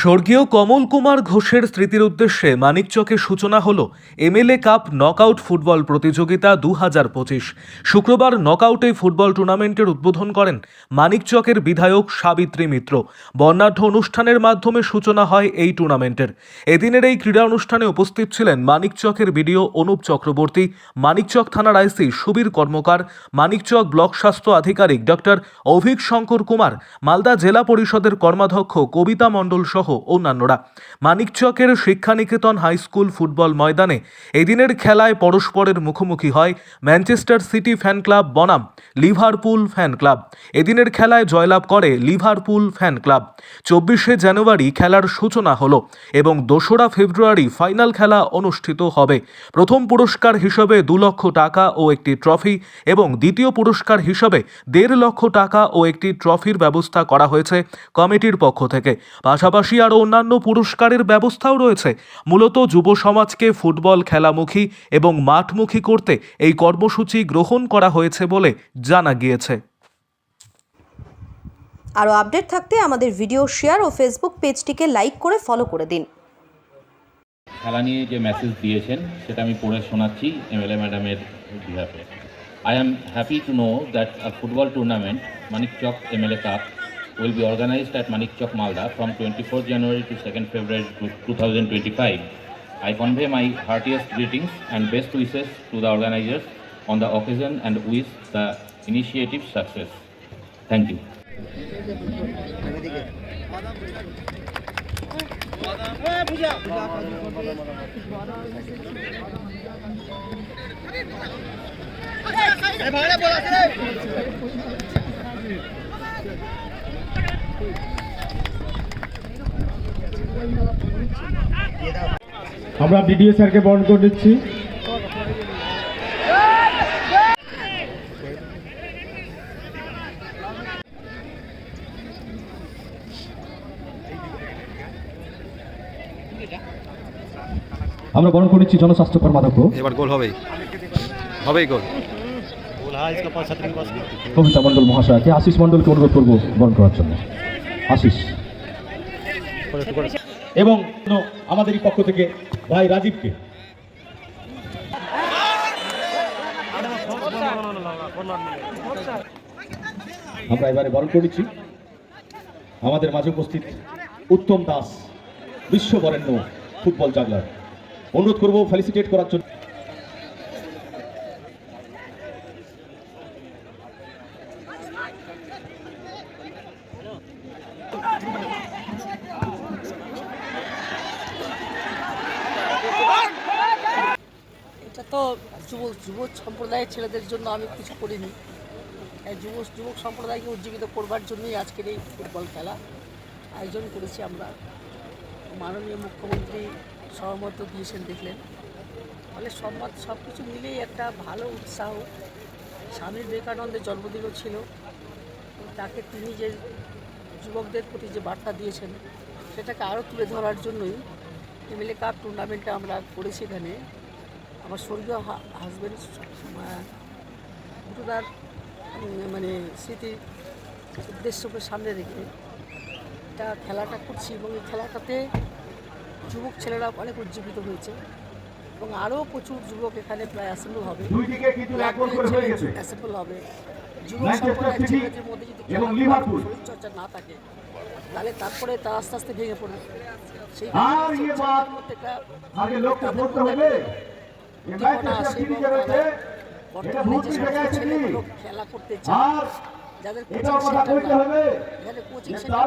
স্বর্গীয় কমল কুমার ঘোষের স্মৃতির উদ্দেশ্যে মানিকচকে সূচনা হল এমএলএ কাপ নকআউট ফুটবল প্রতিযোগিতা 2025। শুক্রবার নকআউটে ফুটবল টুর্নামেন্টের উদ্বোধন করেন মানিকচকের বিধায়ক সাবিত্রী মিত্র। বর্ণাঢ্য অনুষ্ঠানের মাধ্যমে সূচনা হয় এই টুর্নামেন্টের। এদিনের এই ক্রীড়া অনুষ্ঠানে উপস্থিত ছিলেন মানিকচকের বিডিও অনুপ চক্রবর্তী, মানিকচক থানার আইসি সুবীর কর্মকার, মানিকচক ব্লক স্বাস্থ্য আধিকারিক ডক্টর অভিক শঙ্কর কুমার, মালদা জেলা পরিষদের কর্মাধ্যক্ষ কবিতা মণ্ডল সহ অন্যান্যরা। মানিকচকের শিক্ষানিকেতন হাই স্কুল ফুটবল ময়দানে এদিনের খেলায় পরস্পরের মুখোমুখি হয় ম্যানচেস্টার সিটি ফ্যান ক্লাব বনাম লিভারপুল ফ্যান ক্লাব। এদিনের খেলায় জয়লাভ করে লিভারপুল ফ্যান ক্লাব। 24শে জানুয়ারি খেলার সূচনা হলো এবং 2রা ফেব্রুয়ারি ফাইনাল খেলা অনুষ্ঠিত হবে। প্রথম পুরস্কার হিসেবে 2 লক্ষ টাকা ও একটি ট্রফি এবং দ্বিতীয় পুরস্কার হিসেবে 1.5 লক্ষ টাকা ও একটি ট্রফির ব্যবস্থা করা হয়েছে কমিটির পক্ষ থেকে। পাশাপাশি আরও অন্যান্য পুরস্কারের ব্যবস্থাও রয়েছে। মূলত যুব সমাজকে ফুটবল খেলামুখী এবং মাঠমুখী করতে এই কর্মসূচি গ্রহণ করা হয়েছে বলে জানা গিয়েছে। আরও আপডেট থাকতে আমাদের ভিডিও শেয়ার ও ফেসবুক পেজটিকে লাইক করে ফলো করে দিন। খেলা নিয়ে যে মেসেজ দিয়েছেন সেটা আমি পড়ে শোনাচ্ছি এমএলএ ম্যাডামের বিহাফে। I am happy to know that a football tournament, Manikchok MLA Cup, will be organized at Manikchok, Malda from 24th January to 2nd February 2025. I convey my heartiest greetings and best wishes to the organizers on the occasion and wish the initiative success. Thank you. আমরা BDO স্যারকে বরণ করে দিচ্ছি। আমরা বরণ করে নিচ্ছি জনস্বাস্থ্য কর্মাধ্যক্ষ। এবার গোল হবেই গোল। কবিতা মণ্ডল মহাশয়কে, আশিস মণ্ডলকে অনুরোধ করবো বরণ করার জন্য। আশিস এবং আমাদেরই পক্ষ থেকে ভাই রাজীবকে। আমরা এবারে বরণ করেছি আমাদের মাঝে উপস্থিত উত্তম দাস, বিশ্ববরেণ্য ফুটবল জাগলার। অনুরোধ করবো ফেলিসিটেট করার জন্য। এটা তো যুবক সম্প্রদায়ের ছেলেদের জন্য আমি কিছু করিনি। যুবক সম্প্রদায়কে উজ্জীবিত করবার জন্যই আজকের এই ফুটবল খেলা আয়োজন করেছি আমরা। মাননীয় মুখ্যমন্ত্রী সহমত দিয়েছেন, দেখলেন। ফলে সব কিছু মিলেই একটা ভালো উৎসাহ। স্বামী বিবেকানন্দের জন্মদিনও ছিল, তাকে তিনি যে যুবকদের প্রতি যে বার্তা দিয়েছেন সেটাকে আরও তুলে ধরার জন্যই এমএলএ কাপ টুর্নামেন্টটা আমরা করেছি। এখানে আমার স্বর্গীয় হাজব্যান্ড দুটোদার মানে স্মৃতির উদ্দেশ্যকে সামনে রেখে এটা খেলাটা করছি এবং এই খেলাটাতে যুবক ছেলেরা অনেক উজ্জীবিত হয়েছে এবং আরও প্রচুর যুবক এখানে প্রায় অ্যাসেম্বল হবে। যুবক সম্প্রদায়ের ছেলেদের মধ্যে যদি শরীরচর্চা না থাকে তাহলে তারপরে তা আস্তে আস্তে ভেঙে পড়বে। সেই বর্তমানে যে সমস্ত ছেলেগুলো খেলা করতে চায়, যাদের কোচিং সেন্টার এখানে কোচিং সেন্টার